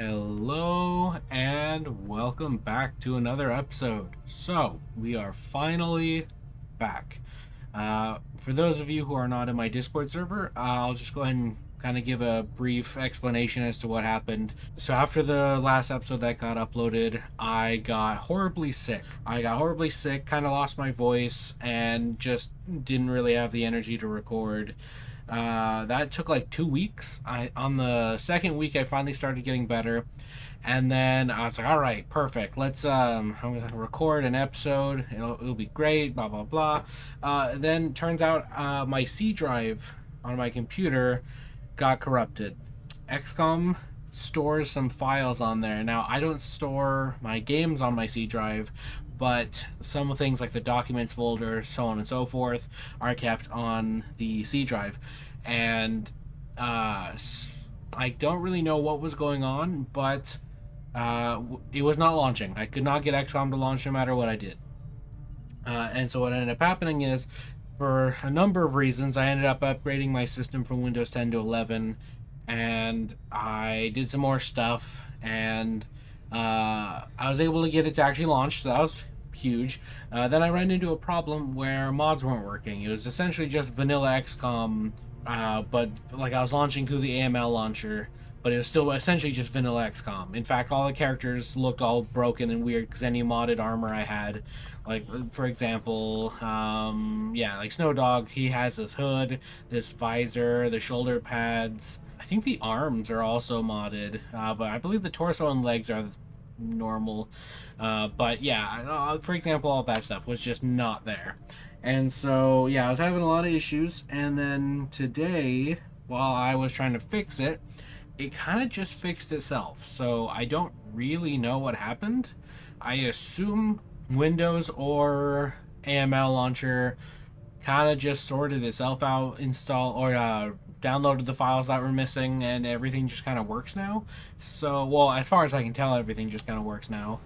Hello and welcome back to another episode. So, we are finally back. For those of you who are not in my Discord server, I'll just go ahead and kind of give a brief explanation as to what happened. So after the last episode that got uploaded, I got horribly sick. Kind of lost my voice, and just didn't really have the energy to record. That took like 2 weeks. On the second week I finally started getting better, and then I was like, all right, perfect, let's I'm gonna record an episode. It'll be great, blah blah blah. Then turns out my C drive on my computer got corrupted. Xcom stores some files on there. Now, I don't store my games on my C drive, but some things like the documents folder, so on and so forth, are kept on the C drive. And I don't really know what was going on, but it was not launching. I could not get XCOM to launch no matter what I did. And so what ended up happening is, for a number of reasons, I ended up upgrading my system from Windows 10 to 11, and I did some more stuff, and I was able to get it to actually launch, so that was huge. Then I ran into a problem where mods weren't working. It was essentially just vanilla XCOM, but like I was launching through the AML launcher, but it was still essentially just vanilla XCOM. In fact, all the characters looked all broken and weird because any modded armor I had, like for example, like Snow Dog, he has this hood, this visor, the shoulder pads. I think the arms are also modded, but I believe the torso and legs are normal. But yeah, for example, all that stuff was just not there. And so, yeah, I was having a lot of issues, and then today, while I was trying to fix it, it kind of just fixed itself. So I don't really know what happened. I assume Windows or AML launcher kind of just sorted itself out, downloaded the files that were missing, and everything just kind of works now. So, well, as far as I can tell, everything just kind of works now.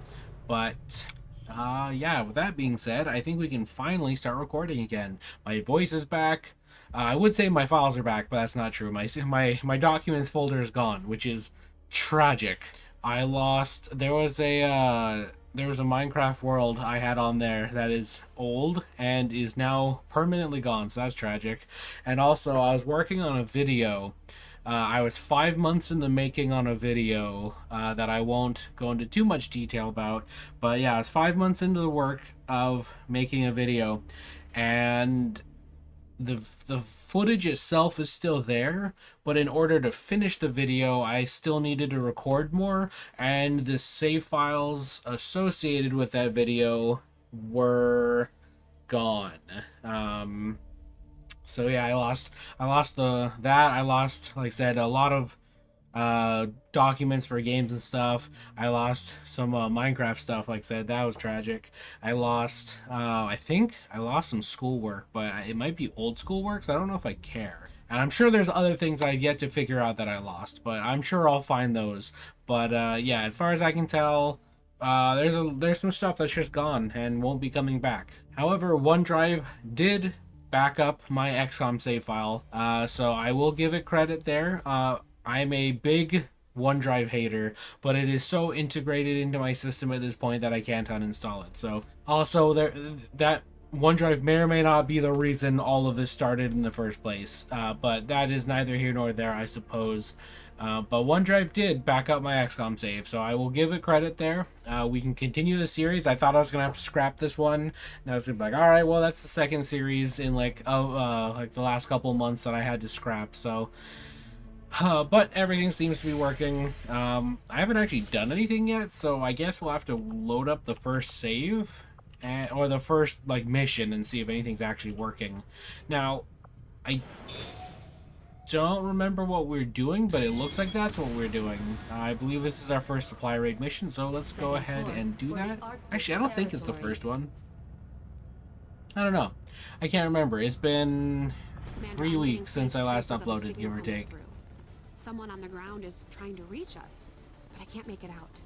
But yeah, with that being said, I think we can finally start recording again. My voice is back. I would say my files are back, but that's not true. My documents folder is gone, which is tragic. There was a Minecraft world I had on there that is old and is now permanently gone, so that's tragic. And also, I was working on a video. I was 5 months in the making on a video that I won't go into too much detail about. But yeah, I was 5 months into the work of making a video, and the footage itself is still there, but in order to finish the video, I still needed to record more, and the save files associated with that video were gone. So yeah, I lost like I said, a lot of documents for games and stuff. I lost some Minecraft stuff, like I said. That was tragic. I think I lost some schoolwork, but it might be old schoolwork, so I don't know if I care. And I'm sure there's other things I've yet to figure out that I lost, but I'm sure I'll find those. But yeah, as far as I can tell, there's some stuff that's just gone and won't be coming back. However, OneDrive did back up my XCOM save file, so I will give it credit there. I'm a big OneDrive hater, but it is so integrated into my system at this point that I can't uninstall it. So also, that OneDrive may or may not be the reason all of this started in the first place, but that is neither here nor there, I suppose. But OneDrive did back up my XCOM save, so I will give it credit there. We can continue the series. I thought I was gonna have to scrap this one. Now it's like, all right, well, that's the second series in like the last couple months that I had to scrap. So. But everything seems to be working. I haven't actually done anything yet, so I guess we'll have to load up the first save, or the first mission, and see if anything's actually working. Now, I don't remember what we're doing, but it looks like that's what we're doing. I believe this is our first supply raid mission, so let's go ahead and do that. Actually, I don't think it's the first one. I don't know. I can't remember. It's been 3 weeks since I last uploaded, give or take. Someone on the ground is trying to reach us, but I can't make it out.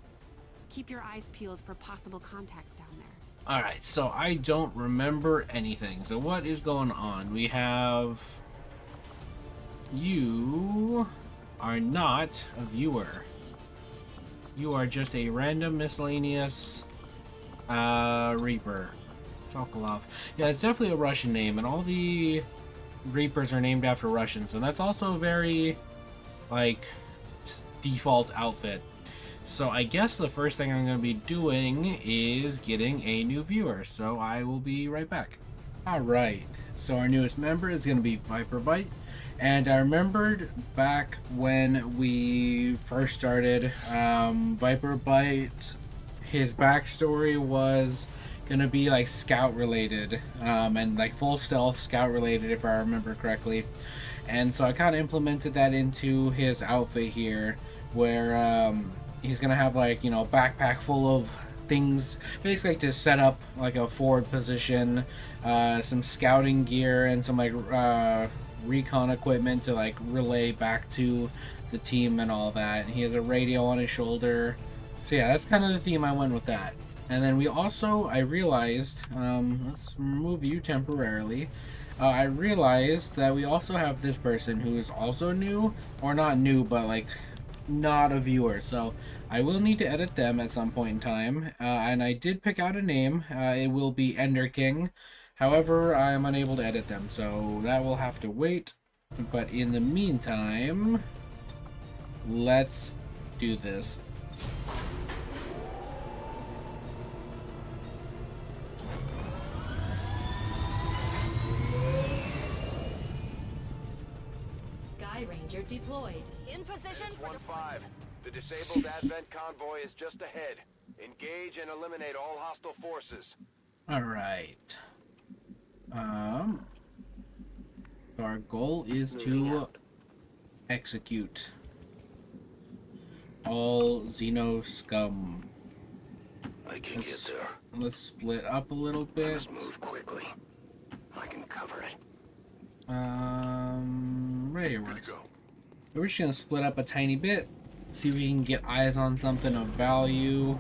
Keep your eyes peeled for possible contacts down there. Alright, so I don't remember anything. So what is going on? We have... You are not a viewer. You are just a random miscellaneous Reaper. Sokolov. Yeah, it's definitely a Russian name, and all the Reapers are named after Russians, and that's also a very, like, default outfit. So I guess the first thing I'm going to be doing is getting a new viewer, so I will be right back. Alright, so our newest member is going to be Viper Bite, and I remembered back when we first started, Viper Bite, his backstory was gonna be like scout related, and like full stealth scout related if I remember correctly. And so I kind of implemented that into his outfit here, where he's gonna have, like, you know, backpack full of things basically to set up like a forward position, some scouting gear, and some like recon equipment to like relay back to the team and all that. And he has a radio on his shoulder. So yeah, that's kind of the theme I went with that. And then we also, I realized, let's remove you temporarily. I realized that we also have this person who is also new, or not new, but like not a viewer. So I will need to edit them at some point in time. And I did pick out a name. It will be Ender King. However, I am unable to edit them, so that will have to wait. But in the meantime, let's do this. Ranger deployed. In position for 1-5. The disabled Advent convoy is just ahead. Engage and eliminate all hostile forces. Alright. So our goal is to execute all Xeno scum. I can get there. Let's split up a little bit. Let's move quickly. I can cover it. Radio works. We're just gonna split up a tiny bit, see if we can get eyes on something of value,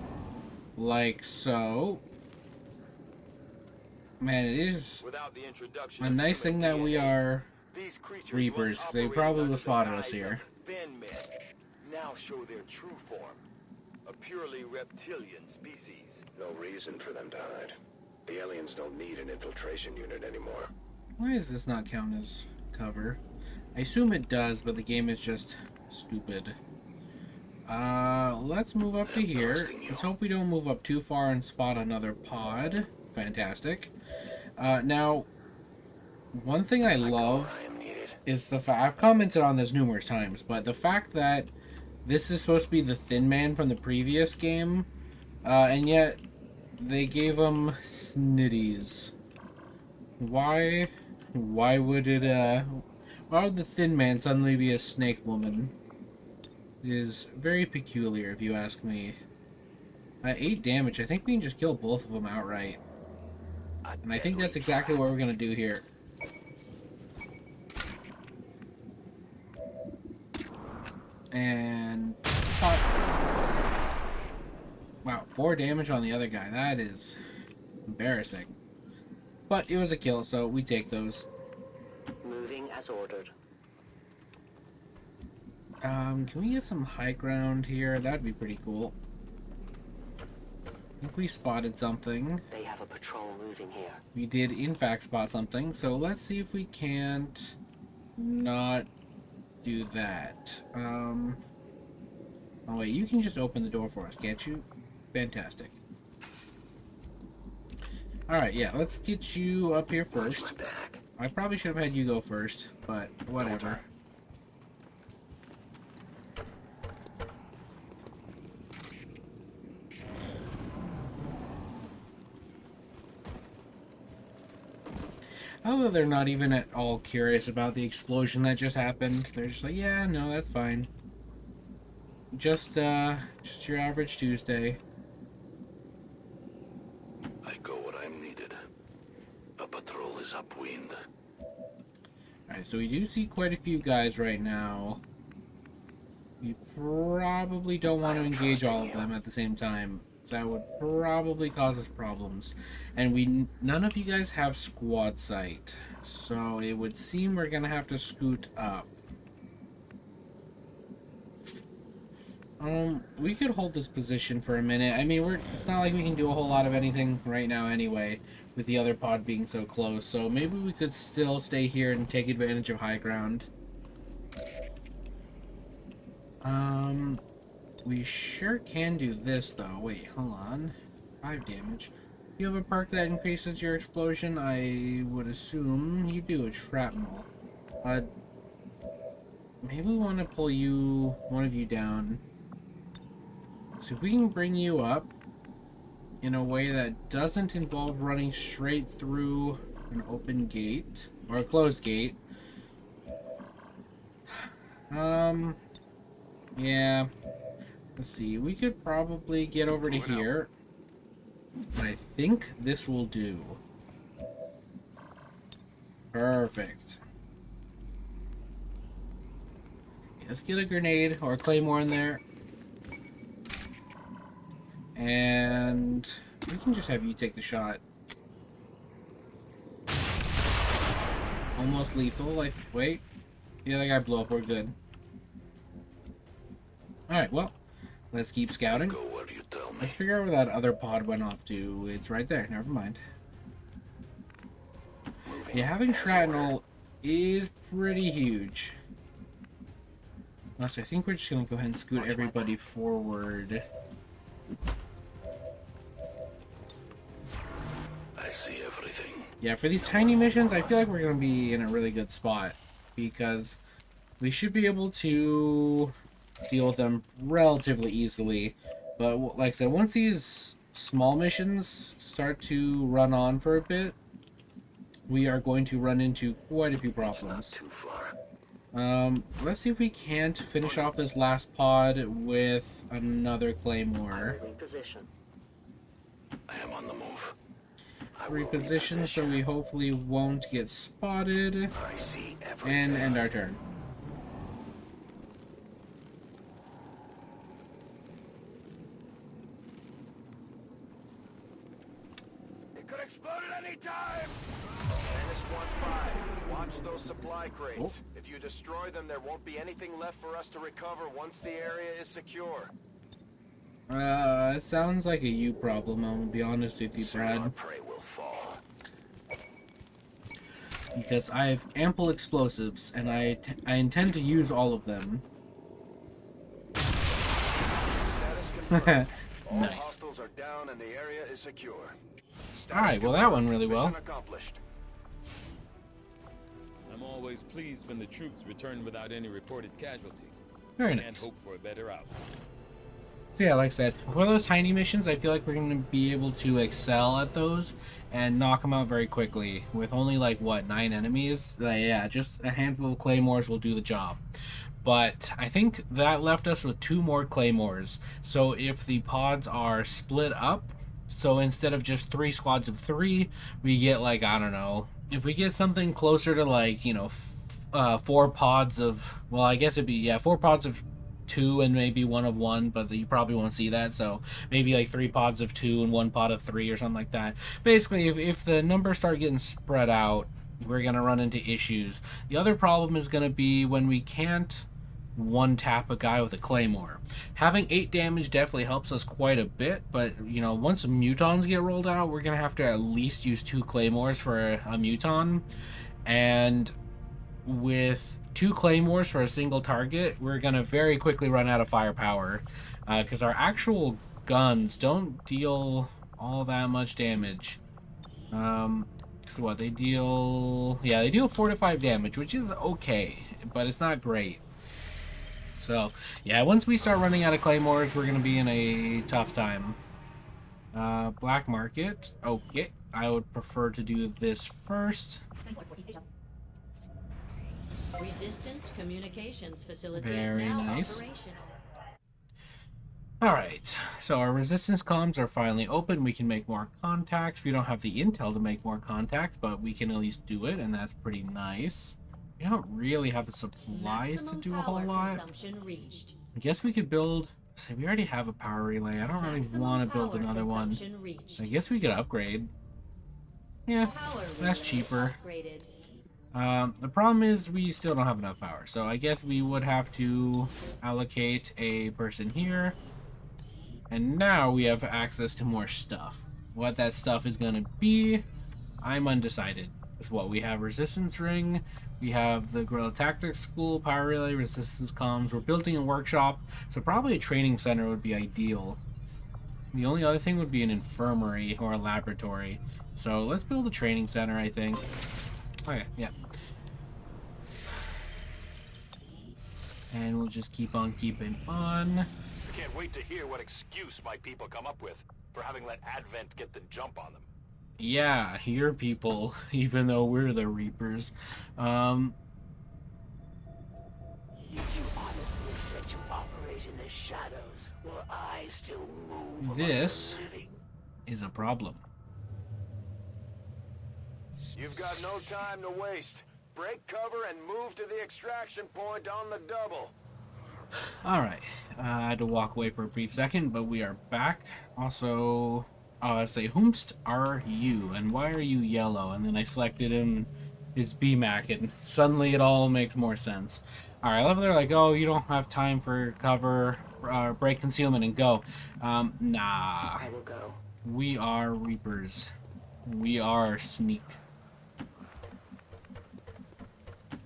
like so. Man, it is a nice thing that we are Reapers. They probably will spot us here. Now show their true form. A purely reptilian species. No reason for them to hide. The aliens don't need an infiltration unit anymore. Why does this not count as cover? I assume it does, but the game is just stupid. Let's move up to here. Let's hope we don't move up too far and spot another pod. Fantastic. Now, one thing I love is the fact, I've commented on this numerous times, but the fact that this is supposed to be the Thin Man from the previous game, and yet they gave him snitties. Why would it, why would the Thin Man suddenly be a snake woman? It is very peculiar, if you ask me. 8 damage. I think we can just kill both of them outright. And I think that's exactly what we're going to do here. And... wow, 4 damage on the other guy. That is embarrassing. But it was a kill, so we take those. moving as ordered. Can we get some high ground here? That'd be pretty cool. I think we spotted something. They have a patrol moving here. We did, in fact, spot something. So let's see if we can't not do that. Oh, wait, you can just open the door for us, can't you? Fantastic. Alright, yeah, let's get you up here first. I probably should have had you go first, but whatever. Although they're not even at all curious about the explosion that just happened. They're just like, yeah, no, that's fine. Just your average Tuesday. I go when I'm needed. A patrol is upwind. Alright, so we do see quite a few guys right now. We probably don't want to engage all of them at the same time. So that would probably cause us problems. And none of you guys have squad sight. So it would seem we're going to have to scoot up. We could hold this position for a minute. I mean, it's not like we can do a whole lot of anything right now anyway, with the other pod being so close. So maybe we could still stay here and take advantage of high ground. We sure can do this, though. Wait, hold on. 5 damage. You have a perk that increases your explosion? I would assume you do. It's shrapnel. Maybe we want to pull one of you down. So if we can bring you up in a way that doesn't involve running straight through an open gate, or a closed gate. Yeah. Let's see, we could probably get over to here. I think this will do. Perfect. Let's get a grenade or a claymore in there. And we can just have you take the shot. Almost lethal. Wait. The other guy blew up. We're good. Alright, well, let's keep scouting. Let's figure out where that other pod went off to. It's right there. Never mind. Yeah, having shrapnel is pretty huge. So I think we're just going to go ahead and scoot everybody forward. I see everything. Yeah, for these tiny missions, I feel like we're going to be in a really good spot. Because we should be able to deal with them relatively easily. But like I said, once these small missions start to run on for a bit, we are going to run into quite a few problems. Too far. Let's see if we can't finish off this last pod with another claymore. Reposition. I am on the move. Reposition so we hopefully won't get spotted. I see everything. And end our turn. It could explode at any time! Menace 1-5. Watch those supply crates. Oh. If you destroy them, there won't be anything left for us to recover once the area is secure. It sounds like a you problem, I'm gonna be honest with you, Soon our Brad. prey will fall. Because I have ample explosives, and I intend to use all of them. Status confirmed. All Nice. hostiles are down and the area is secure. Alright, well that went really well. Mission accomplished. I'm always pleased when the troops return without any reported casualties. Very Can't nice. hope for a better outcome. So yeah, like I said, for those tiny missions, I feel like we're going to be able to excel at those and knock them out very quickly. With only like, what, 9 enemies? Yeah, just a handful of claymores will do the job. But I think that left us with 2 more claymores. So if the pods are split up, so instead of just 3 squads of 3, we get like, I don't know, if we get something closer to like, you know, 4 pods of, well, I guess it'd be, yeah, 4 pods of 2 and maybe 1 of 1, but you probably won't see that, so maybe like 3 pods of 2 and 1 pod of 3 or something like that. Basically, if the numbers start getting spread out, we're going to run into issues. The other problem is going to be when we can't one-tap a guy with a claymore. Having 8 damage definitely helps us quite a bit, but, you know, once mutons get rolled out, we're going to have to at least use 2 claymores for a muton, and with 2 claymores for a single target, we're going to very quickly run out of firepower, because our actual guns don't deal all that much damage. So what, they deal 4 to 5 damage, which is okay, but it's not great. So, yeah, once we start running out of claymores, we're going to be in a tough time. Black market. Okay, I would prefer to do this first. Resistance Communications Facility Very now nice. operational. Alright, so our resistance comms are finally open. We can make more contacts. We don't have the intel to make more contacts, but we can at least do it, and that's pretty nice. We don't really have the supplies to Maximum do a whole power lot. consumption reached. I guess we could build... See, we already have a power relay. I don't really Maximum want to build power another one. consumption reached. So I guess we could upgrade. Yeah, Power that's relay cheaper. upgraded. The problem is we still don't have enough power, so I guess we would have to allocate a person here. And now we have access to more stuff. What that stuff is going to be, I'm undecided. Is what we have: resistance ring, we have the guerrilla tactics school, power relay, resistance comms. We're building a workshop, so probably a training center would be ideal. The only other thing would be an infirmary or a laboratory. So let's build a training center, I think. Okay, yeah. And we'll just keep on keeping on. I can't wait to hear what excuse my people come up with for having let Advent get the jump on them. Yeah, your people, even though we're the Reapers. You two honestly said to operate in the shadows, while I still move among This the living. is a problem. You've got no time to waste. Break cover and move to the extraction point on the double. Alright, I had to walk away for a brief second, but we are back. Also, I say, whomst are you, and why are you yellow? And then I selected him, his BMAC, and suddenly it all makes more sense. Alright, I love they're like, oh, you don't have time for cover, break concealment, and go. Nah. I will go. We are Reapers. We are sneak.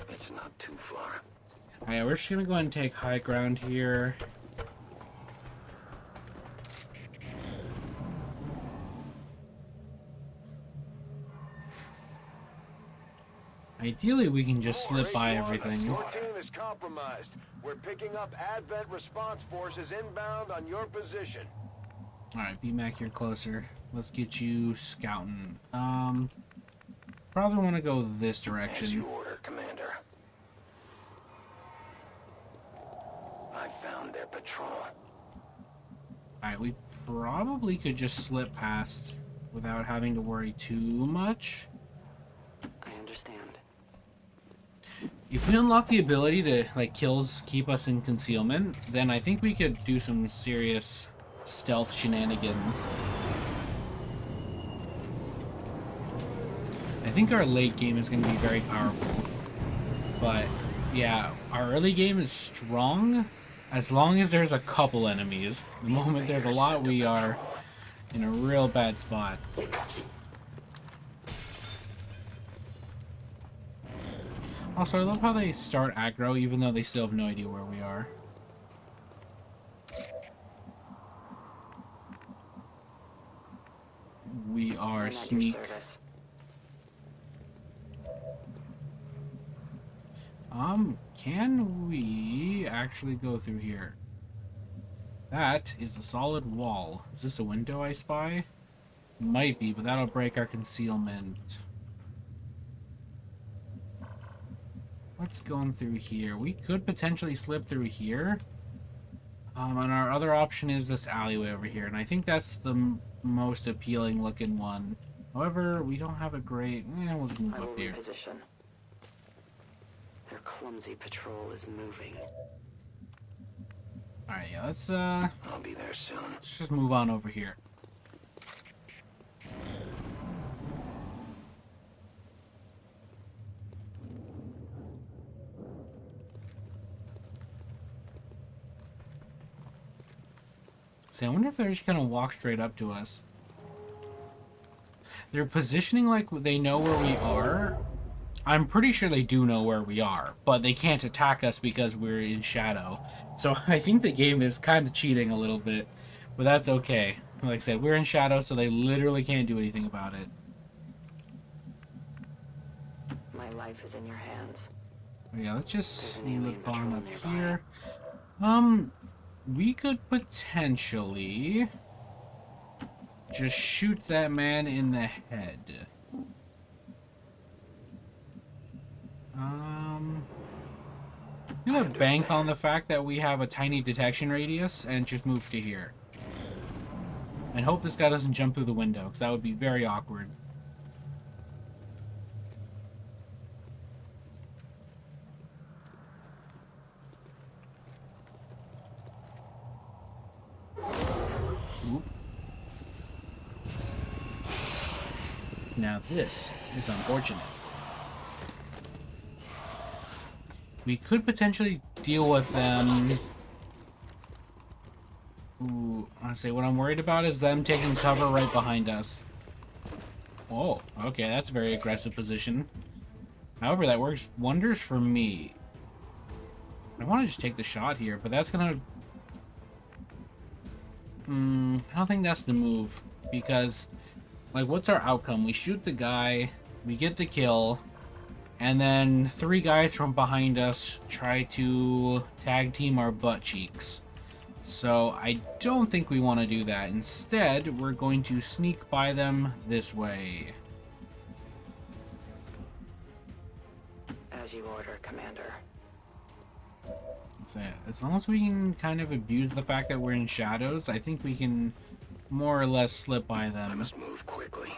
It's not too far. Alright, we're just gonna go ahead and take high ground here. Ideally, we can just slip by everything. Your team is compromised. We're picking up Advent response forces inbound on your position. Alright, BMAC, you're closer. Let's get you scouting. Probably want to go this As direction. you order, Commander. I found their patrol. Alright, we probably could just slip past without having to worry too much. I understand. If we unlock the ability to, like, kills keep us in concealment, then I think we could do some serious stealth shenanigans. I think our late game is going to be very powerful. But, yeah, our early game is strong as long as there's a couple enemies. The moment there's a lot, we are in a real bad spot. Also, I love how they start aggro even though they still have no idea where we are. We are I'm at your sneak. service. Can we actually go through here? That is a solid wall. Is this a window I spy? Might be, but that'll break our concealment. What's going through here? We could potentially slip through here. And our other option is this alleyway over here, and I think that's the most appealing looking one. However, we don't have a great... we'll just move I will up here. reposition. Their clumsy patrol is moving. Alright, yeah, let's I'll be there soon. just move on over here. See, I wonder if they're just gonna walk straight up to us. They're positioning like they know where we are. I'm pretty sure they do know where we are, but they can't attack us because we're in shadow. So I think the game is kind of cheating a little bit, but that's okay. Like I said, we're in shadow, so they literally can't do anything about it. My life is in your hands. Yeah, let's just There's an alien slip on patrol up nearby. here. We could potentially just shoot that man in the head. I'm gonna bank on the fact that we have a tiny detection radius and just move to here. And hope this guy doesn't jump through the window, because that would be very awkward. Oop. Now this is unfortunate. We could potentially deal with them. Ooh, honestly, what I'm worried about is them taking cover right behind us. Oh, okay, that's a very aggressive position. However, that works wonders for me. I want to just take the shot here, but that's gonna... I don't think that's the move. Because, like, what's our outcome? We shoot the guy, we get the kill, and then 3 guys from behind us try to tag team our butt cheeks. So I don't think we want to do that. Instead, we're going to sneak by them this way. As you order, Commander. That's it. As long as we can kind of abuse the fact that we're in shadows, I think we can more or less slip by them. Must move quickly.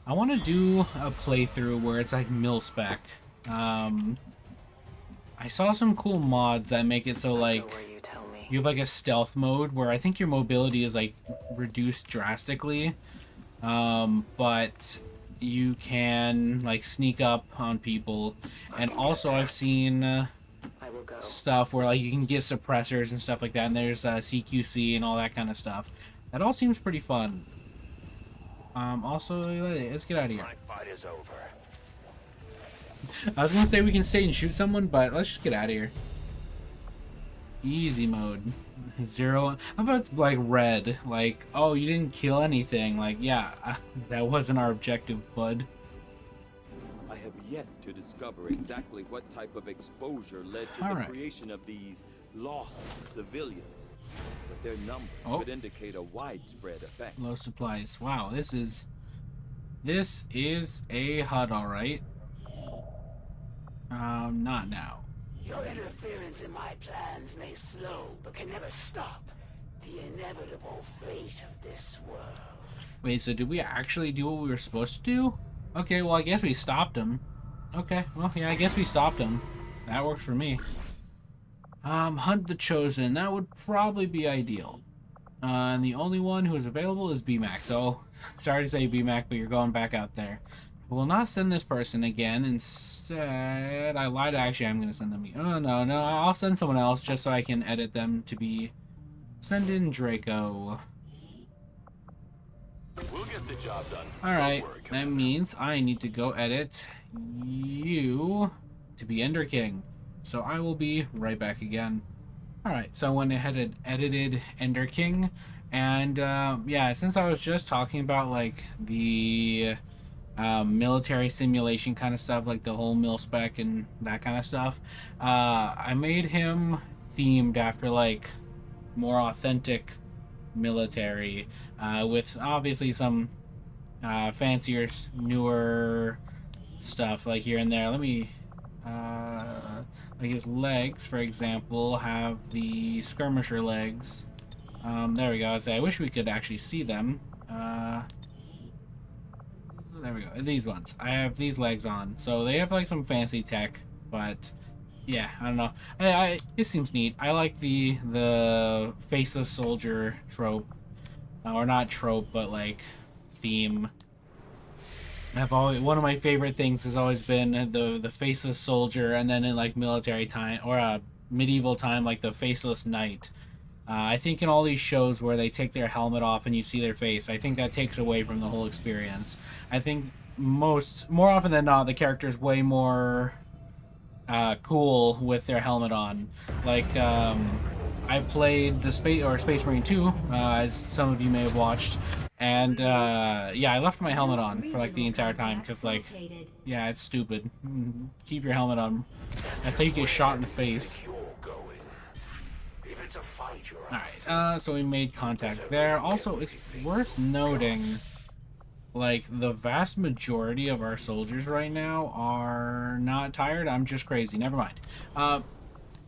I want to do a playthrough where it's like mil-spec. I saw some cool mods that make it so like you have like a stealth mode where I think your mobility is like reduced drastically, but you can like sneak up on people. And also I've seen stuff where like you can get suppressors and stuff like that, and there's CQC and all that kind of stuff. That all seems pretty fun. Also, let's get out of here. My fight is over. I was gonna say we can stay and shoot someone, but let's just get out of here. Easy mode. 0. How about it's like red? Like, oh, you didn't kill anything. Like, yeah, that wasn't our objective, bud. I have yet to discover exactly what type of exposure led to the creation of these lost civilians. But their numbers could indicate a widespread effect. Low supplies. Wow, this is a HUD, all right. Not now. Your interference in my plans may slow, but can never stop the inevitable fate of this world. Wait, so did we actually do what we were supposed to do? Okay, well, I guess we stopped him. Okay, well, yeah, I guess we stopped him. That worked for me. Hunt the Chosen. That would probably be ideal. And the only one who is available is BMAC. So, sorry to say BMAC, but you're going back out there. I will not send this person again. Instead, I lied. Actually, I'm going to send them. Oh, no. I'll send someone else just so I can edit them to be... Send in Draco. We'll get the job done. Alright, that means I need to go edit you to be Ender King. So I will be right back again. Alright, so I went ahead and edited Ender King. And, yeah, since I was just talking about, like, the... military simulation kind of stuff, like the whole mil-spec and that kind of stuff, I made him themed after like more authentic military, with obviously some fancier, newer stuff like here and there. Let me like his legs, for example, have the skirmisher legs. There we go. I wish we could actually see them. There we go. These ones. I have these legs on. So they have like some fancy tech, but yeah, I don't know. It seems neat. I like the faceless soldier trope, or not trope, but like theme. One of my favorite things has always been the faceless soldier, and then in like military time or medieval time, like the faceless knight. I think in all these shows where they take their helmet off and you see their face, I think that takes away from the whole experience. I think more often than not, the character's way more cool with their helmet on. Like, I played the Space Marine 2, as some of you may have watched, and yeah, I left my helmet on for like the entire time because, like, yeah, it's stupid. Keep your helmet on. That's how you get shot in the face. Alright, so we made contact there. Also, it's worth noting, like, the vast majority of our soldiers right now are not tired. I'm just crazy. Never mind.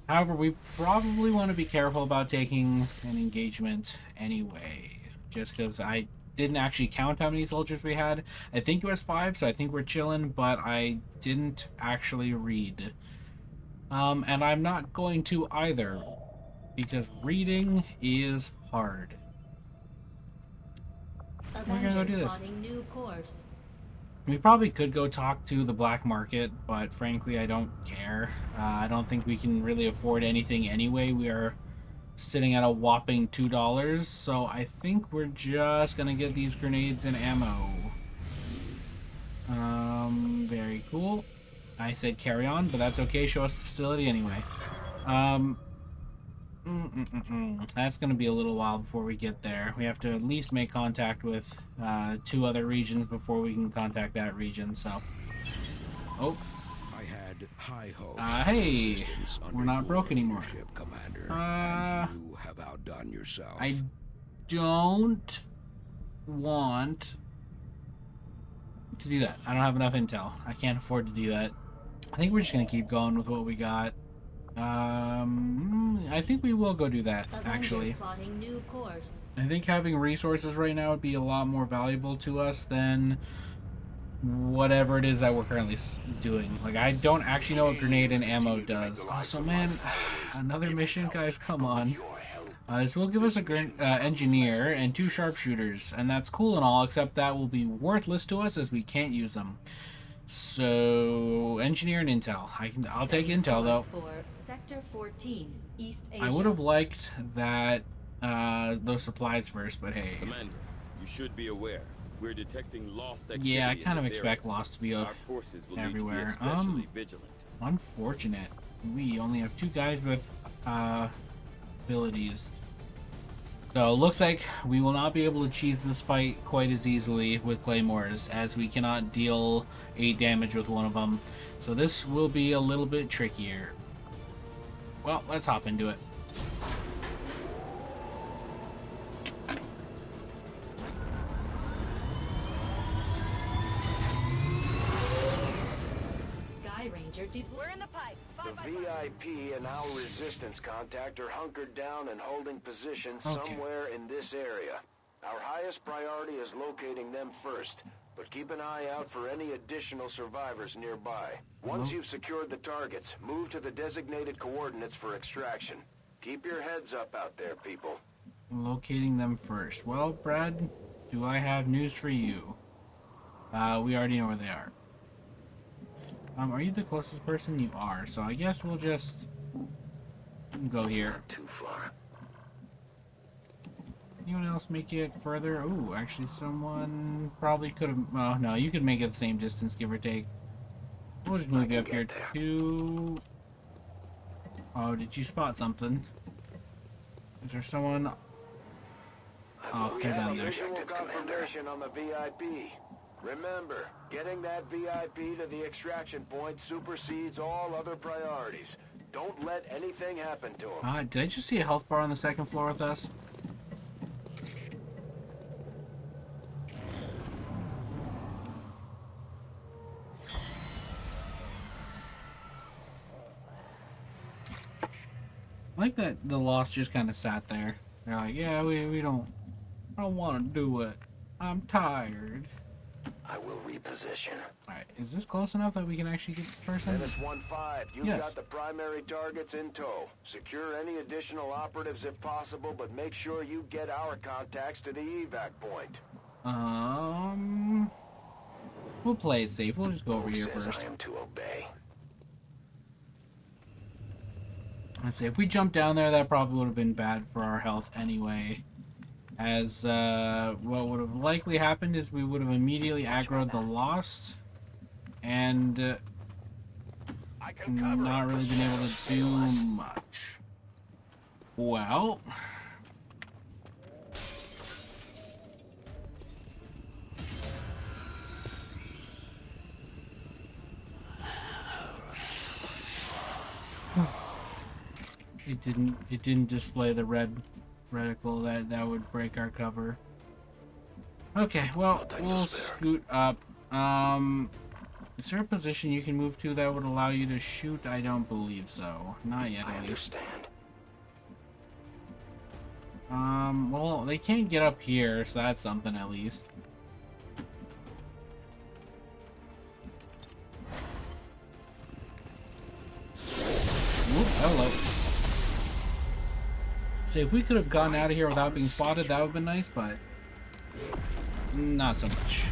However, we probably want to be careful about taking an engagement anyway, just because I didn't actually count how many soldiers we had. I think it was 5, so I think we're chilling, but I didn't actually read. And I'm not going to either, because reading is hard. We're gonna gonna go do this. Plotting new course. We probably could go talk to the black market, but frankly, I don't care. I don't think we can really afford anything anyway. We are sitting at a whopping $2, so I think we're just gonna get these grenades and ammo. Very cool. I said carry on, but that's okay. Show us the facility anyway. That's gonna be a little while before we get there. We have to at least make contact with 2 other regions before we can contact that region, so. Oh. I had high hopes. Hey, we're not broke anymore. Commander, and you have outdone yourself. I don't want to do that. I don't have enough intel. I can't afford to do that. I think we're just gonna keep going with what we got. I think we will go do that, actually. Plotting new course. I think having resources right now would be a lot more valuable to us than whatever it is that we're currently doing. Like, I don't actually know what grenade and ammo does. Also, man, another mission, guys, come on. This will give us a engineer and 2 sharpshooters, and that's cool and all, except that will be worthless to us as we can't use them. So, engineer and intel. I'll take intel, though. Sector 14, East Asia. I would have liked that those supplies first, but hey. Commander, you should be aware. We're detecting lost activity. Yeah, I kind of in this expect area. lost to be Our forces will everywhere. Need to be especially vigilant. Unfortunate. We only have 2 guys with abilities. So it looks like we will not be able to cheese this fight quite as easily with claymores, as we cannot deal 8 damage with one of them. So this will be a little bit trickier. Well, let's hop into it. Sky Ranger We're in the pipe. The VIP and our resistance contact are hunkered down and holding position somewhere in this area. Our highest priority is locating them first, but keep an eye out for any additional survivors nearby. Once you've secured the targets, move to the designated coordinates for extraction. Keep your heads up out there, people. Locating them first. Well, Brad, do I have news for you? We already know where they are. Are you the closest person? You are. So I guess we'll just go here. Not too far. Anyone else make it further? Oh, actually, someone probably could have. Oh, no, you could make it the same distance, give or take. We'll just move you up here to. Oh, did you spot something? Is there someone? Oh, okay, down there. Visual confirmation on the VIP. Remember, getting that VIP to the extraction point supersedes all other priorities. Don't let anything happen to him. Did I just see a health bar on the 2nd floor with us? I like that the Lost just kind of sat there. They're like, yeah, we don't want to do it. I'm tired. I will reposition. Alright, is this close enough that we can actually get this person? Dennis 1-5, you've Yes. got the primary targets in tow. Secure any additional operatives if possible, but make sure you get our contacts to the evac point. We'll play it safe. We'll just go over here Says first. I am to obey. Let's see, if we jump down there, that probably would have been bad for our health anyway. As, what would have likely happened is we would have immediately aggroed the Lost, and not really been able to do much. Well... It didn't display the red reticle that would break our cover. Okay, well, we'll scoot up. Is there a position you can move to that would allow you to shoot? I don't believe so. Not yet, at least. Well, they can't get up here, so that's something at least. Oop, hello. See, if we could have gotten out of here without being spotted, that would have been nice, but not so much.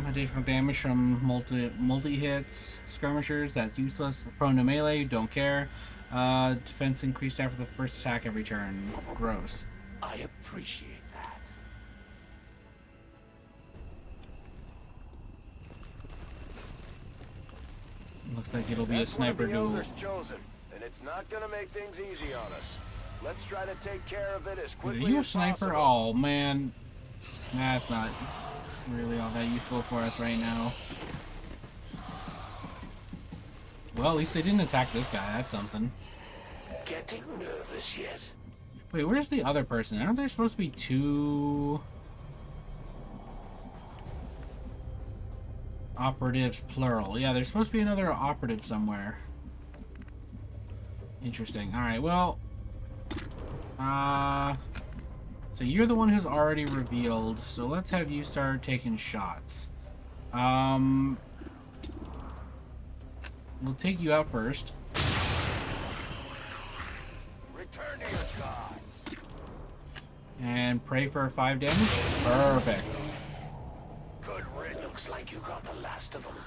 Additional damage from multi hits. Skirmishers, that's useless. Prone to melee, don't care. Defense increased after the first attack every turn. Gross. I appreciate that. Looks like it'll be a sniper duel. Chosen, and it's not gonna make things easy on us. Let's try to take care of it as Are quickly you a as sniper? possible. Oh man, that's not really all that useful for us right now. Well, at least they didn't attack this guy. That's something. Getting nervous yet? Wait, where's the other person? Aren't there supposed to be two operatives plural? Yeah, there's supposed to be another operative somewhere. Interesting. Alright, well, so you're the one who's already revealed, so let's have you start taking shots. We'll take you out first. Return to your gods. And pray for 5 damage. Perfect. Good red. Looks like you got the last of them.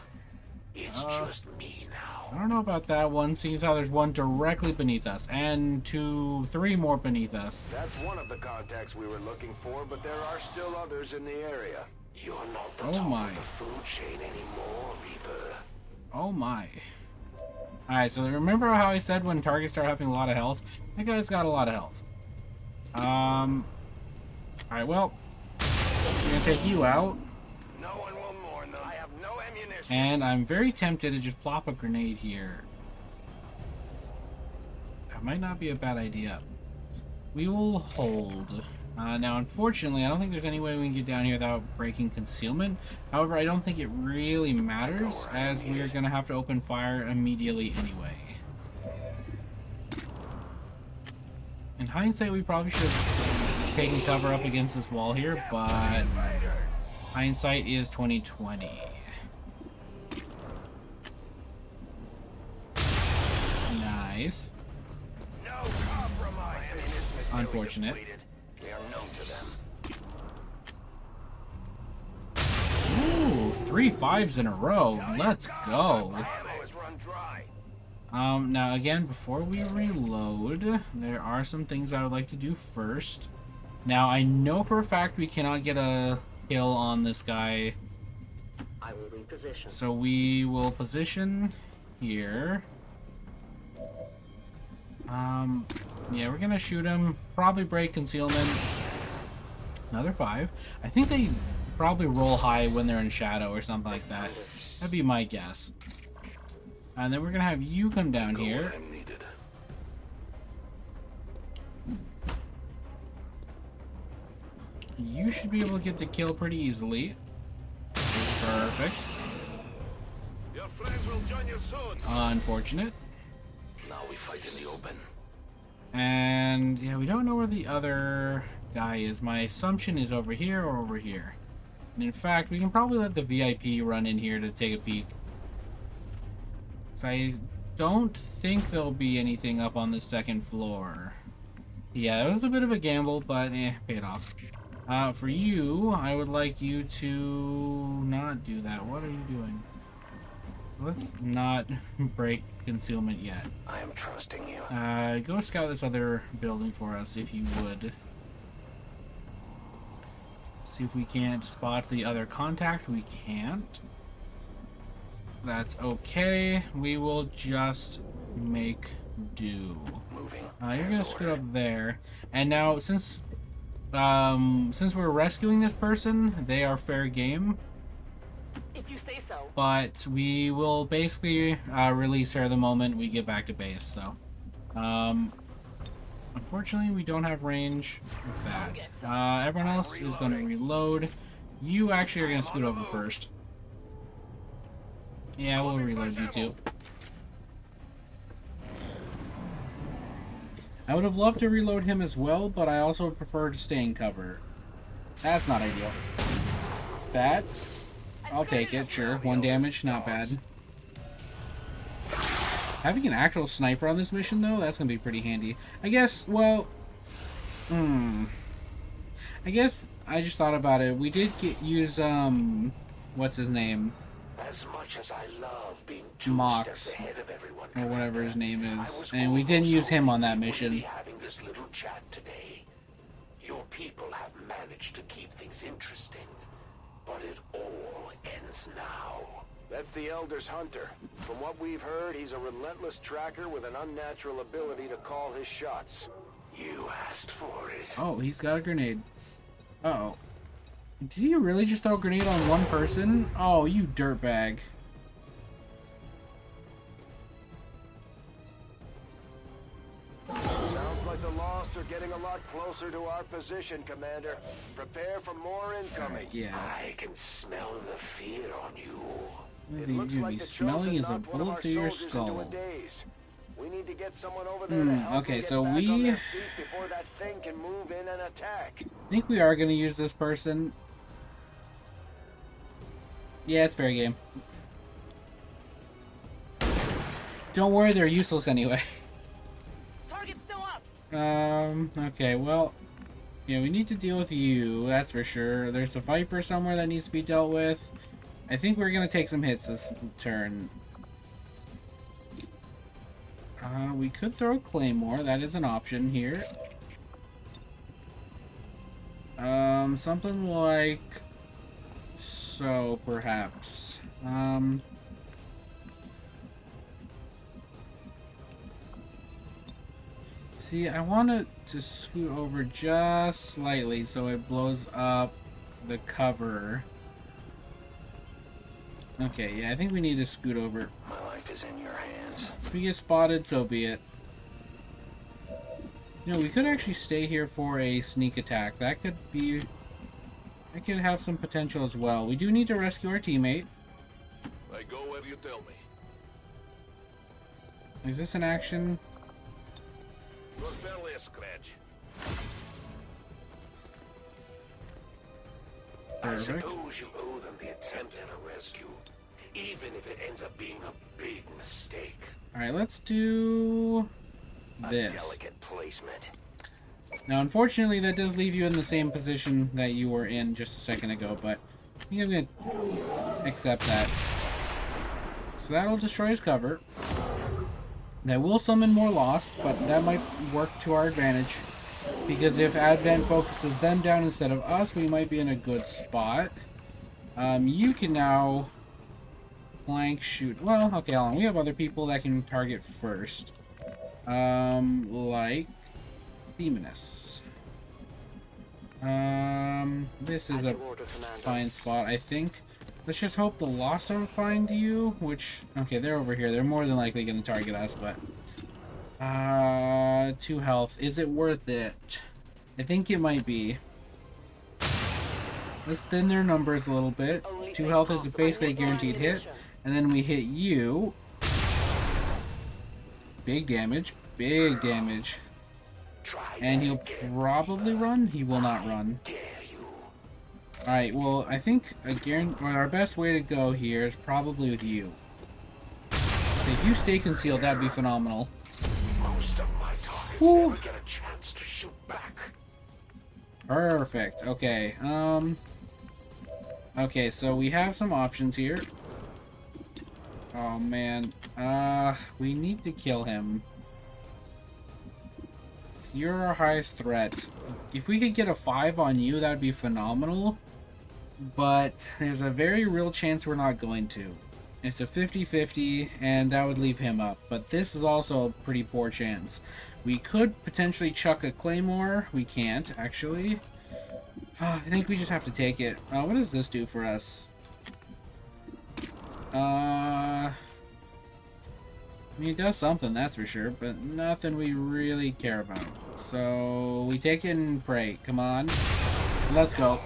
It's just me I now. don't know about that one, seeing as how there's one directly beneath us, and 3 more beneath us. That's one of the contacts we were looking for, but there are still others in the area. You're not the Oh top my. of the food chain anymore, Reaper. Oh my. Alright, so remember how I said when targets start having a lot of health? That guy's got a lot of health. Alright, well, I'm gonna take you out. No one will mourn them. I have no ammunition. And I'm very tempted to just plop a grenade here. That might not be a bad idea. We will hold. Now, unfortunately, I don't think there's any way we can get down here without breaking concealment. However, I don't think it really matters, as we are going to have to open fire immediately anyway. In hindsight, we probably should have taken cover up against this wall here, but hindsight is 20/20. Nice. No compromise. Unfortunate. We are known to them. Ooh, 3 5s in a row. Let's go. Ammo is run dry. Now again, before we reload, there are some things I would like to do first. Now, I know for a fact we cannot get a kill on this guy, I will reposition. so we will position here. Yeah, we're gonna shoot him, probably break concealment. Another 5. I think they probably roll high when they're in shadow or something like that. That'd be my guess. And then we're gonna have you come down here. I'm needed. You should be able to get the kill pretty easily. Perfect. Your friends will join you soon. Unfortunate. Now we fight in the open. And yeah, we don't know where the other guy is. My assumption is over here or over here. And in fact, we can probably let the VIP run in here to take a peek. So I don't think there'll be anything up on the second floor. Yeah, it was a bit of a gamble, but paid off. For you, I would like you to not do that. What are you doing? So let's not break concealment yet. I am trusting you. Go scout this other building for us, if you would. See if we can't spot the other contact. We can't. That's okay. We will just make do. You're gonna scoot up there. And now, since we're rescuing this person, they are fair game. If you say so. But we will basically release her the moment we get back to base. So, unfortunately, we don't have range with that. Everyone else is going to reload. You actually are going to scoot over first. Yeah, we'll reload you too. I would have loved to reload him as well, but I also prefer to stay in cover. That's not ideal. That, I'll take it, sure. 1 damage, not bad. Having an actual sniper on this mission, though, that's going to be pretty handy. I guess, well... I guess I just thought about it. We did use what's his name? As much as I love being Mox, the head of everyone, or whatever his name I is, was and we didn't use him on that almost mission. having this little chat today. Your people have managed to keep things interesting, but it all ends now. That's the Elder's hunter. From what we've heard, he's a relentless tracker with an unnatural ability to call his shots. You asked for it. Oh, he's got a grenade. Uh-oh. Did he really just throw a grenade on one person? Oh, you dirtbag. Sounds like the Lost are getting a lot closer to our position, Commander. Prepare for more incoming. Yeah. I can smell the fear on you. What It you're looks gonna like be the smelling Chosen is a knocked one of bullet our through your soldiers into a skull. daze. We need to get someone over there to help Okay, them get so back we... on their feet before that thing can move in and attack. I think we are gonna use this person. Yeah, it's fair game. Don't worry, they're useless anyway. Target's still up. Okay, well... Yeah, we need to deal with you, that's for sure. There's a Viper somewhere that needs to be dealt with. I think we're gonna take some hits this turn. We could throw Claymore, that is an option here. Something like... so, perhaps. See, I want it to scoot over just slightly so it blows up the cover. Okay, yeah, I think we need to scoot over. My life is in your hands. If we get spotted, so be it. You know, we could actually stay here for a sneak attack. That could be... that could have some potential as well. We do need to rescue our teammate. I go where you tell me. Is this an action? It was barely a scratch. I Perfect. suppose you owe them the attempt at a rescue, even if it ends up being a big mistake. Alright, let's do... A this. delicate placement. Now, unfortunately, that does leave you in the same position that you were in just a second ago, but I think I'm going to accept that. So that'll destroy his cover. That will summon more Lost, but that might work to our advantage. Because if Advent focuses them down instead of us, we might be in a good spot. You can now flank shoot. Well, okay, hold on. We have other people that can target first. Like Demoness. This is a fine spot, I think. Let's just hope the Lost don't find you, which... okay, they're over here. They're more than likely going to target us, but... 2 health. Is it worth it? I think it might be. Let's thin their numbers a little bit. 2 health is basically a guaranteed hit. And then we hit you. Big damage. Big damage. And he'll probably run? He will not run. Alright, well, I think our best way to go here is probably with you. So if you stay concealed, that'd be phenomenal. Most of my targets never get a chance to shoot back. Perfect. Okay. Okay, so we have some options here. Oh, man. We need to kill him. You're our highest threat. If we could get a 5 on you, that'd be phenomenal. But there's a very real chance we're not going to. It's a 50-50, and that would leave him up. But this is also a pretty poor chance. We could potentially chuck a Claymore. We can't, actually. I think we just have to take it. What does this do for us? I mean, it does something, that's for sure, but nothing we really care about. So, we take it and pray. Come on. Let's go.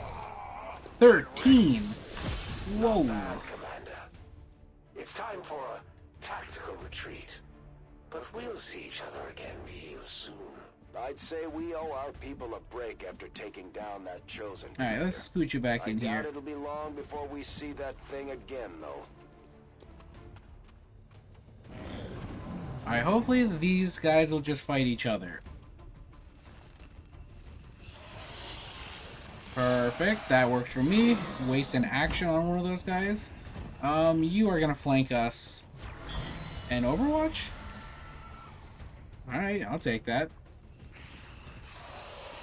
13! Whoa. Bad, Commander. It's time for a tactical retreat. But we'll see each other again real soon. I'd say we owe our people a break after taking down that Chosen. Alright, let's scoot you back in I doubt here. it'll be long before we see that thing again, though. Alright, hopefully these guys will just fight each other. Perfect. That works for me. Waste an action on one of those guys. You are gonna flank us. And Overwatch? Alright, I'll take that.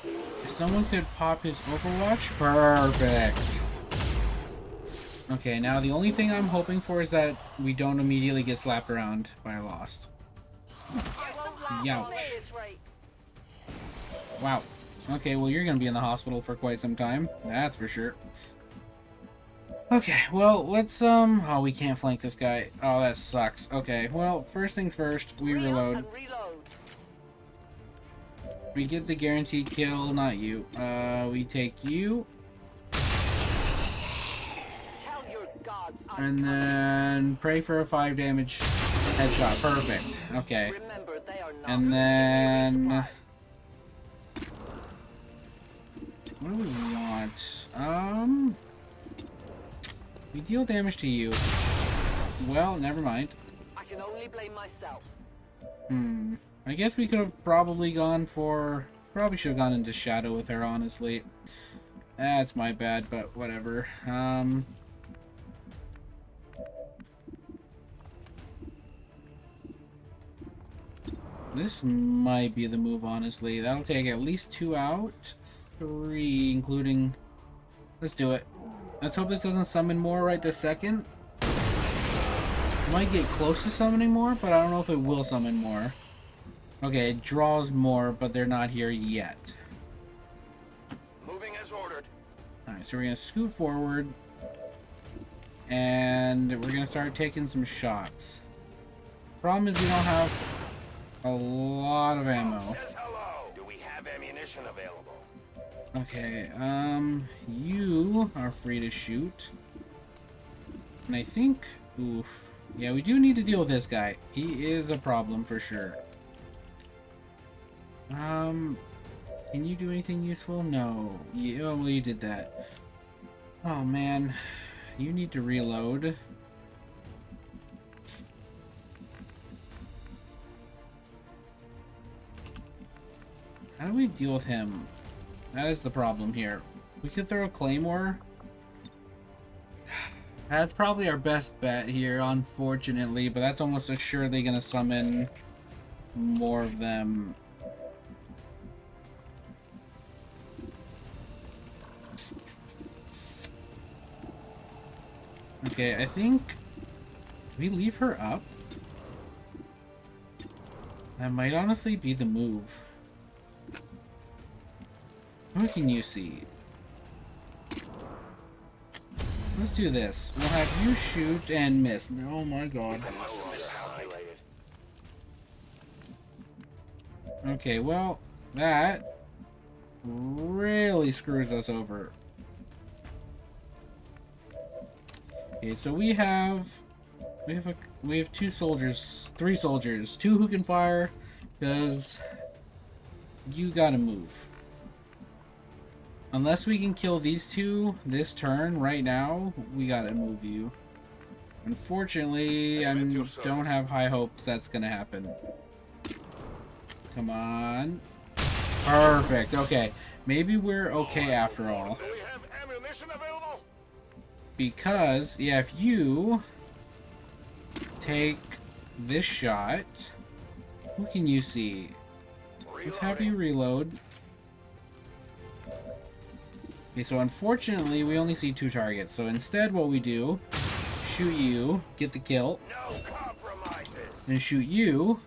If someone could pop his Overwatch, perfect. Okay, now the only thing I'm hoping for is that we don't immediately get slapped around by a Lost. Youch. Wow. Okay, well you're gonna be in the hospital for quite some time. That's for sure. Okay, well, let's, oh, we can't flank this guy. Oh, that sucks. Okay, well, first things first, we reload. We get the guaranteed kill, not you. We take you. And then pray for a 5 damage headshot. Perfect. Okay. And then... what do we want? We deal damage to you. Well, never mind. I can only blame myself. I guess we could have probably gone for... probably should have gone into Shadow with her, honestly. That's my bad, but whatever. This might be the move, honestly. That'll take at least 2 out. 3, including... let's do it. Let's hope this doesn't summon more right this second. It might get close to summoning more, but I don't know if it will summon more. Okay, it draws more, but they're not here yet. Moving as ordered. Alright, so we're going to scoot forward. And we're going to start taking some shots. Problem is we don't have a lot of ammo. Says hello. Do we have ammunition available? Okay, you are free to shoot. And I think, oof. Yeah, we do need to deal with this guy. He is a problem for sure. Can you do anything useful? No. Oh, well, you did that. Oh, man. You need to reload. How do we deal with him? That is the problem here. We could throw a Claymore. That's probably our best bet here, unfortunately, but that's almost assuredly going to summon more of them. Okay, I think... we leave her up? That might honestly be the move. Who can you see? So let's do this. We'll have you shoot and miss. Oh my god. Okay, well, that really screws us over. Okay, so we have 2 soldiers, 3 soldiers, 2 who can fire, because you gotta move. Unless we can kill these 2 this turn, right now, we gotta move you. Unfortunately, I don't have high hopes that's gonna happen. Come on. Perfect, okay. Maybe we're okay after all. Do we have ammunition available? Because, yeah, if you take this shot, who can you see? Let's have you reload. Okay, so unfortunately, we only see 2 targets. So instead, what we do, shoot you, get the kill, No compromises. and shoot you,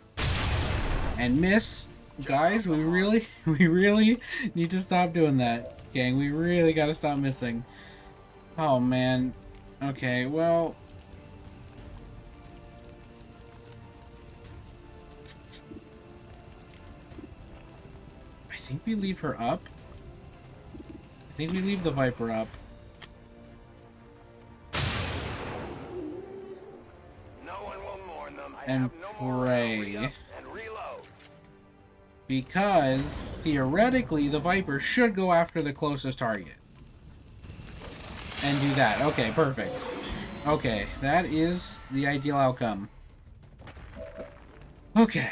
and miss. Guys, we really need to stop doing that, gang. We really gotta stop missing. Oh, man. Okay, well... I think we leave her up. I think we leave the Viper up. No one will mourn them. I And have no more pray. re-up and reload. Because, theoretically, the Viper should go after the closest target. And do that. Okay, perfect. Okay, that is the ideal outcome. Okay.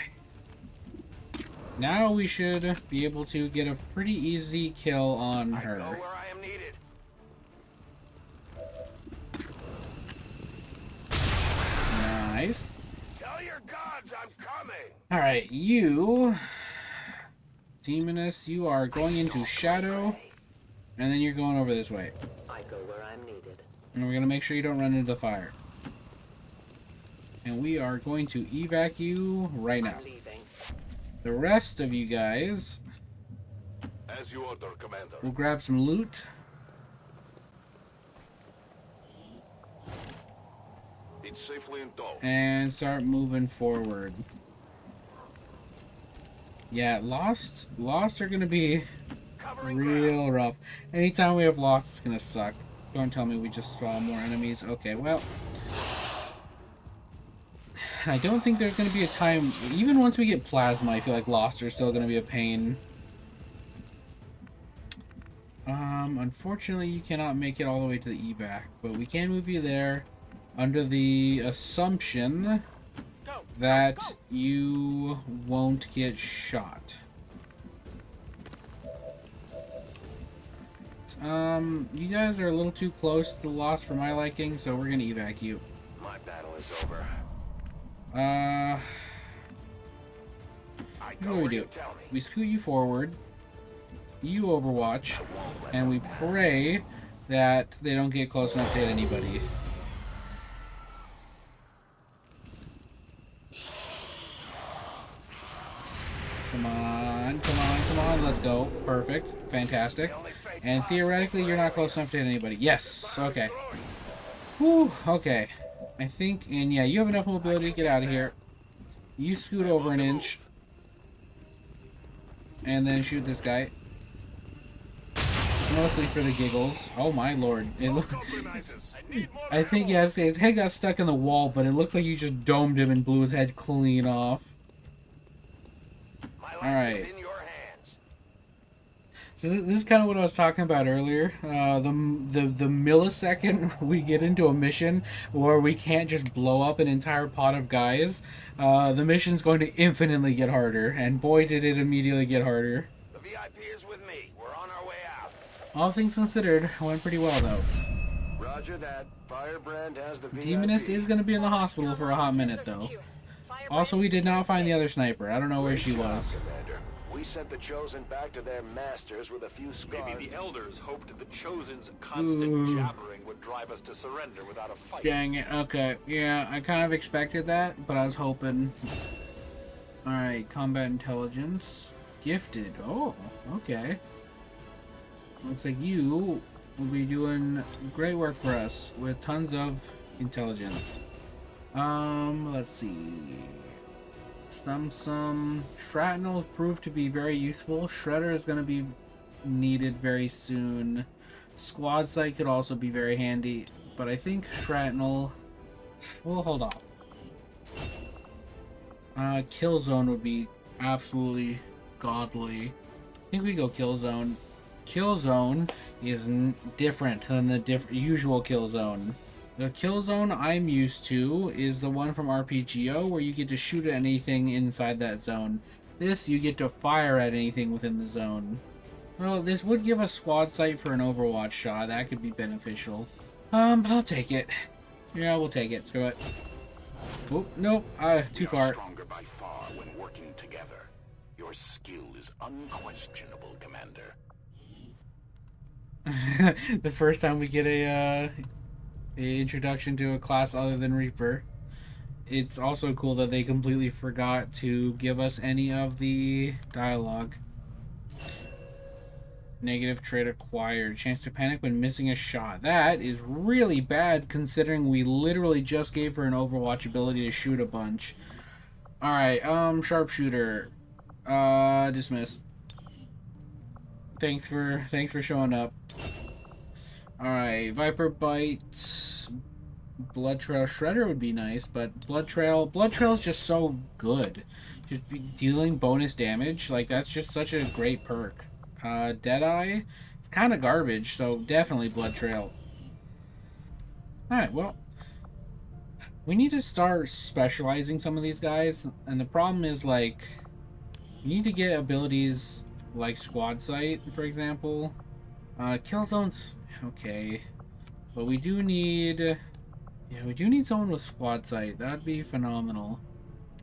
Now we should be able to get a pretty easy kill on I know her. where I am needed. Alright, you... Demoness, you are going into Shadow, and then you're going over this way. I go where I'm needed. And we're going to make sure you don't run into the fire. And we are going to evac you right now. I'm leaving. The rest of you guys... As you order, Commander. We'll grab some loot. It's safely in tow. And start moving forward. Yeah, Lost are gonna be real rough. Anytime we have Lost, it's gonna suck. Don't tell me we just saw more enemies. Okay, well... I don't think there's gonna be a time... Even once we get Plasma, I feel like Lost are still gonna be a pain. Unfortunately, you cannot make it all the way to the evac, but we can move you there under the assumption that you won't get shot. You guys are a little too close to the Lost for my liking, so we're gonna evac you. My battle is over. Here's what we do. We scoot you forward, you overwatch, and we pray that they don't get close enough to hit anybody. Come on, come on, come on, let's go. Perfect, fantastic. And theoretically, you're not close enough to hit anybody. Yes, okay. Whew, okay. I think, and yeah, you have enough mobility to get out of here. You scoot over an inch. And then shoot this guy. Mostly for the giggles. Oh my lord. I think, yes, his head got stuck in the wall, but it looks like you just domed him and blew his head clean off. Alright. So this is kind of what I was talking about earlier. The millisecond we get into a mission where we can't just blow up an entire pot of guys, the mission's going to infinitely get harder. And boy, did it immediately get harder. The VIP is with me. We're on our way out. All things considered, went pretty well though. Roger that. Firebrand has the VIP. Demoness is going to be in the hospital for a hot minute though. Also, we did not find the other sniper. I don't know where she was. Commander. We sent the Chosen back to their masters with a few scars. Maybe the Elders hoped the Chosen's constant jabbering would drive us to surrender without a fight. Dang it. Okay. Yeah, I kind of expected that, but I was hoping. Alright, combat intelligence. Gifted. Oh, okay. Looks like you will be doing great work for us with tons of intelligence. Let's see. Some shrapnels proved to be very useful. Shredder is going to be needed very soon. Squad sight could also be very handy, but I think shrapnel we'll hold off. Kill zone would be absolutely godly. I think we go kill zone. Kill zone is different than the usual kill zone. The kill zone I'm used to is the one from RPGO where you get to shoot at anything inside that zone. This, you get to fire at anything within the zone. Well, this would give us squad sight for an Overwatch shot. That could be beneficial. I'll take it. Yeah, we'll take it. Screw it. Oop, nope. Too far. Stronger by far when working together. Your skill is unquestionable, Commander. The first time we get a introduction to a class other than Reaper. It's also cool that they completely forgot to give us any of the dialogue. Negative trait acquired. Chance to panic when missing a shot. That is really bad considering we literally just gave her an Overwatch ability to shoot a bunch. Alright, sharpshooter. Dismiss. Thanks for showing up. Alright, Viper Bite, Blood Trail, Shredder would be nice, but Blood Trail is just so good. Just dealing bonus damage, like that's just such a great perk. Deadeye, kind of garbage, so definitely Blood Trail. Alright, well, we need to start specializing some of these guys, and the problem is, like, you need to get abilities like Squad Sight, for example. Kill Zones, okay. But we do need... yeah, we do need someone with Squad Sight. That'd be phenomenal.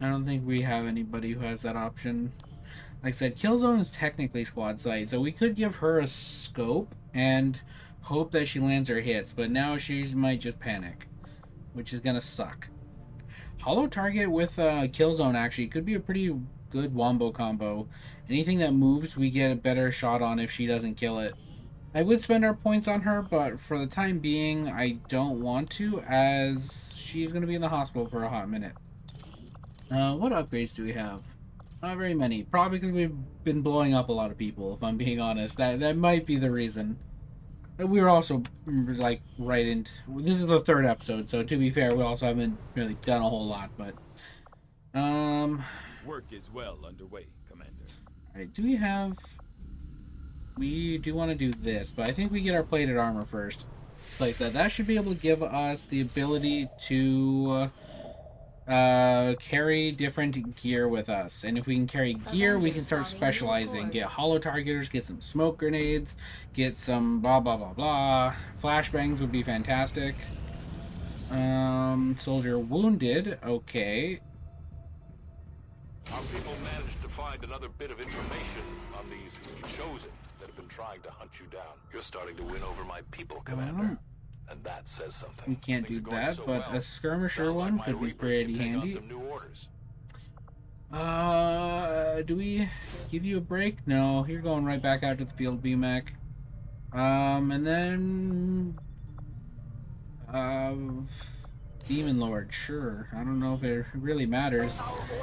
I don't think we have anybody who has that option. Like I said, Killzone is technically squad sight, so we could give her a scope and hope that she lands her hits, but now she might just panic, which is gonna suck. Hollow target with Killzone actually could be a pretty good wombo combo. Anything that moves, we get a better shot on if she doesn't kill it. I would spend our points on her, but for the time being, I don't want to, as she's going to be in the hospital for a hot minute. What upgrades do we have? Not very many. Probably because we've been blowing up a lot of people, if I'm being honest. That might be the reason. We were also, like, right into... This is the 3rd episode, so to be fair, we also haven't really done a whole lot, but... Work is well underway, Commander. Alright, do we have... We do want to do this, but I think we get our plated armor first. So like I said, that should be able to give us the ability to carry different gear with us. And if we can carry gear, we can start specializing. Get hollow targeters, get some smoke grenades, get some blah blah blah blah. Flashbangs would be fantastic. Soldier wounded, okay. Our people managed to find another bit of information on these chosen that have been trying to hunt you down. You're starting to win over my people, Commander. And that says something. We can't do that, but a skirmisher one could be pretty handy. Do we give you a break? No, you're going right back out to the field, BMAC. And then... Demon Lord, sure. I don't know if it really matters.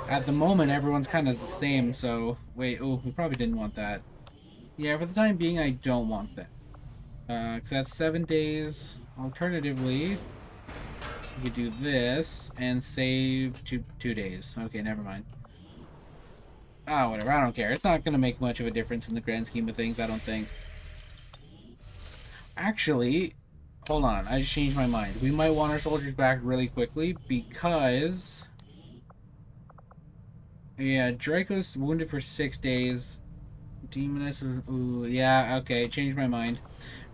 At the moment, everyone's kind of the same, so... Wait, oh, we probably didn't want that. Yeah, for the time being, I don't want that. Because that's 7 days. Alternatively, we could do this and save 2 days. Okay, never mind. Ah, whatever, I don't care. It's not going to make much of a difference in the grand scheme of things, I don't think. Actually, hold on, I just changed my mind. We might want our soldiers back really quickly because... Yeah, Draco's wounded for 6 days. Demoness, ooh, yeah, okay, changed my mind.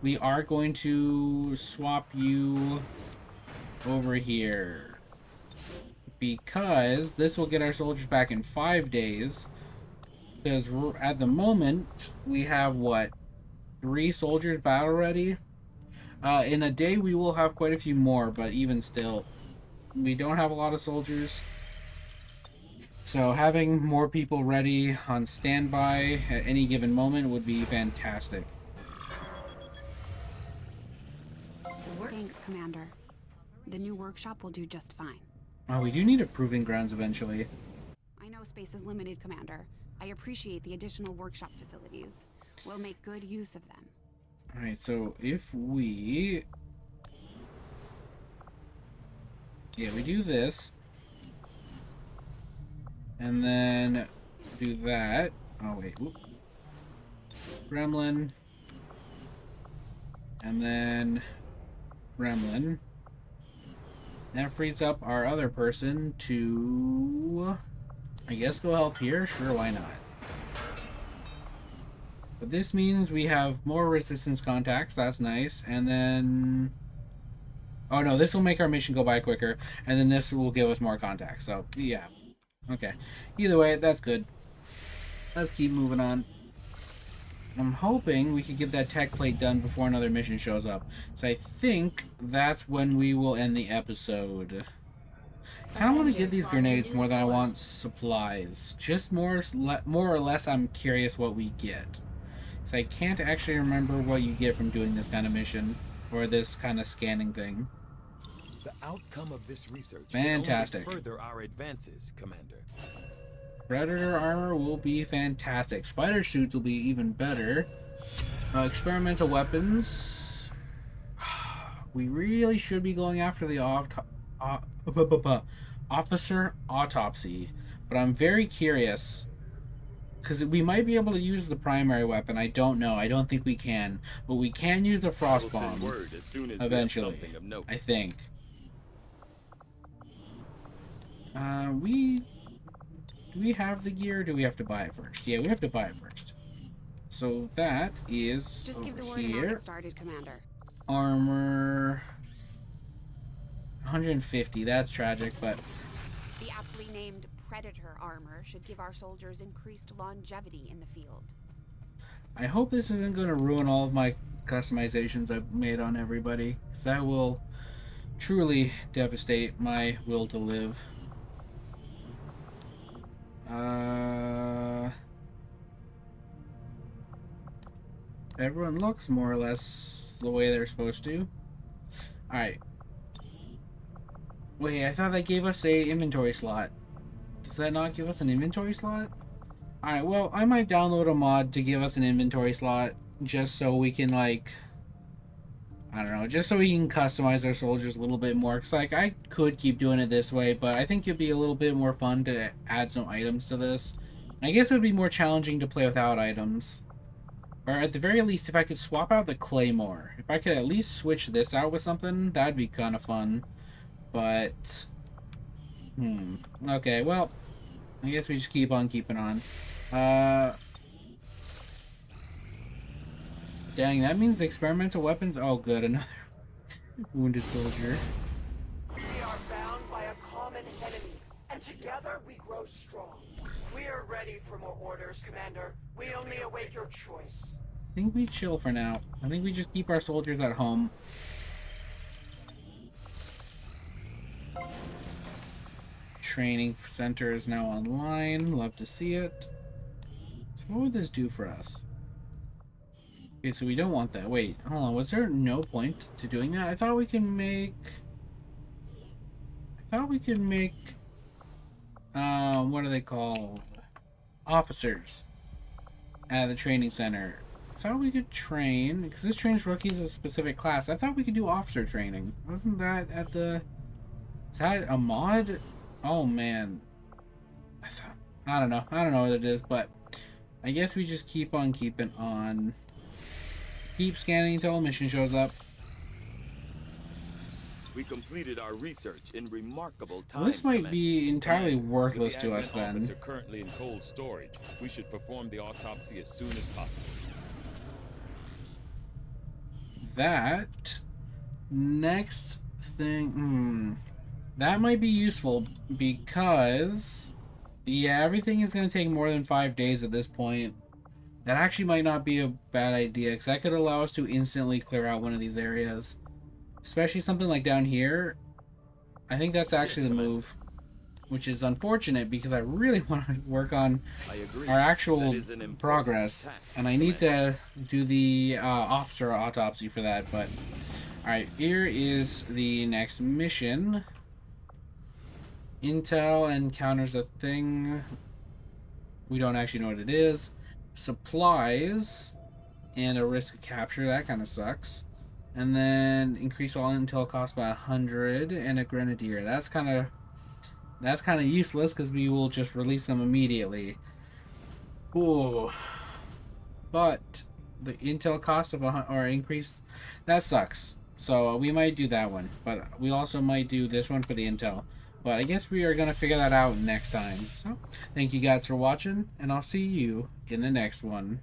We are going to swap you over here because this will get our soldiers back in 5 days. Because at the moment we have what, 3 soldiers battle ready. In a day we will have quite a few more, but even still, we don't have a lot of soldiers. So having more people ready on standby at any given moment would be fantastic. Thanks, Commander. The new workshop will do just fine. Oh, we do need a proving grounds eventually. I know space is limited, Commander. I appreciate the additional workshop facilities. We'll make good use of them. Alright, so if we... Yeah, we do this. And then do that. Oh, wait. Whoop. Gremlin. And then... Gremlin. That frees up our other person to... I guess go help here? Sure, why not? But this means we have more resistance contacts. That's nice. And then... Oh no, this will make our mission go by quicker. And then this will give us more contacts. So, yeah. Okay. Either way, that's good. Let's keep moving on. I'm hoping we could get that tech plate done before another mission shows up. So I think that's when we will end the episode. I kind of want to get these grenades more than I want supplies. Just more or less I'm curious what we get. So I can't actually remember what you get from doing this kind of mission. Or this kind of scanning thing. The outcome of this research fantastic. will only further our advances, Commander. Predator armor will be fantastic. Spider suits will be even better. Experimental weapons. We really should be going after the officer autopsy. But I'm very curious. Because we might be able to use the primary weapon. I don't know. I don't think we can. But we can use the frost bomb eventually. I think. Do we have the gear, or do we have to buy it first? Yeah, we have to buy it first. So that is just over give the word and I'll get started, Commander. Armor 150. That's tragic, but the aptly named Predator armor should give our soldiers increased longevity in the field. I hope this isn't going to ruin all of my customizations I've made on everybody, because that will truly devastate my will to live. Everyone looks more or less the way they're supposed to. Alright. Wait, I thought that gave us a inventory slot. Does that not give us an inventory slot? Alright, well, I might download a mod to give us an inventory slot just so we can, like, I don't know, just so we can customize our soldiers a little bit more. Because, like, I could keep doing it this way, but I think it'd be a little bit more fun to add some items to this. I guess it would be more challenging to play without items. Or at the very least, if I could swap out the Claymore. If I could at least switch this out with something, that'd be kind of fun. But, okay, well, I guess we just keep on keeping on. Dang, that means the experimental weapons... Oh, good, another wounded soldier. We are bound by a common enemy, and together we grow strong. We are ready for more orders, Commander. We only await your choice. I think we chill for now. I think we just keep our soldiers at home. Training center is now online. Love to see it. So what would this do for us? Okay, so we don't want that. Wait, hold on. Was there no point to doing that? I thought we could make... what are they called? Officers at the training center. I thought we could train, because this trains rookies a specific class. I thought we could do officer training. Wasn't that at the... Is that a mod? Oh, man. I don't know. I don't know what it is, but I guess we just keep on keeping on. Keep scanning until a mission shows up. We completed our research in remarkable time. Well, this might be entirely worthless to us the then. officer currently in cold storage. We should perform the autopsy as soon as possible. That next thing, that might be useful because, yeah, everything is going to take more than 5 days at this point. That actually might not be a bad idea, because that could allow us to instantly clear out one of these areas. Especially something like down here. I think that's actually the move. Which is unfortunate, because I really want to work on our actual progress. And I need to do the officer autopsy for that, but... Alright, here is the next mission. Intel encounters a thing. We don't actually know what it is. Supplies. And a risk of capture. That kind of sucks. And then increase all intel cost by 100. And a grenadier. That's kind of useless because we will just release them immediately. Ooh. But the intel cost of or increase, that sucks. So we might do that one, but we also might do this one for the intel. But I guess we are going to figure that out next time. So thank you guys for watching, and I'll see you in the next one.